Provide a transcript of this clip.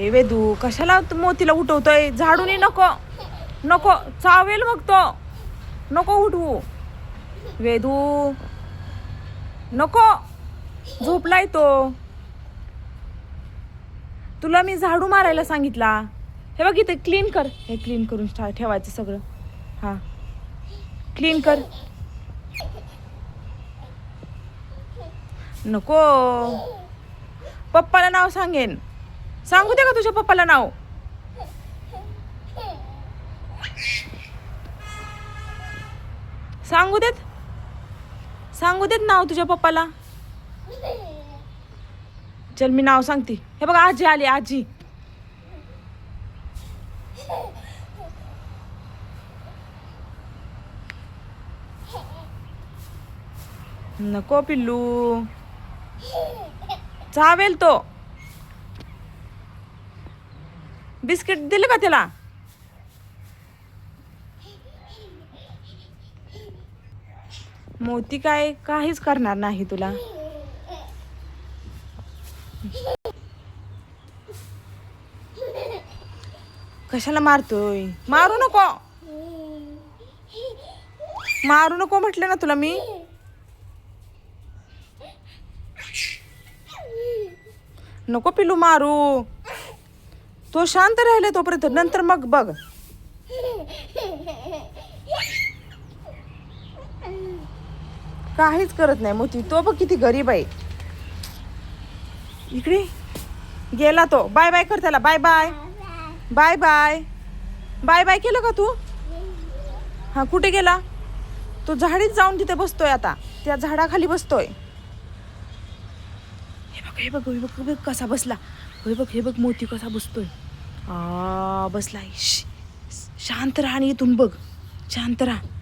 ए वेदू कशाला मोतीला उठवतोय? झाडून नको नको, चावेल मग तो. नको उठवू वेदू, नको. झोपलाय तो. तुला मी झाडू मारायला सांगितला. हे बघ इथे क्लीन कर. हे क्लीन करून ठेवायचं सगळं. हा क्लीन कर. नको. पप्पाला नाव सांगेन. सांगू दे का तुझ्या पप्पाला नाव? सांगू देत, सांगू देत नाव तुझ्या पप्पाला. चल मी नाव सांगते. हे बघ आजी आली, आजी. नको पिल्लू, चावेल तो. बिस्किट दिले का त्याला? मोती काय काहीच करणार नाही तुला. कशाला मारतोय? मारू नको, मारू नको म्हटलं ना तुला मी. नको पिलू मारू. तो शांत राहिले तोपर्यंत, नंतर मग बघ. काहीच करत नाही मोती. तो बघ किती गरीब आहे. इकडे गेला तो. बाय बाय कर त्याला. Bye bye, bye bye, bye bye केलं का तू? हा कुठे गेला? तो झाडीत जाऊन तिथे बसतोय आता. त्या झाडाखाली बसतोय. हे बघ हे बघ हे बघ, बघ कसा बसला. हे बघ हे बघ मोती कसा बसतोय. बसलाय. शांत राहा आणि इथून बघ. शांत राहा.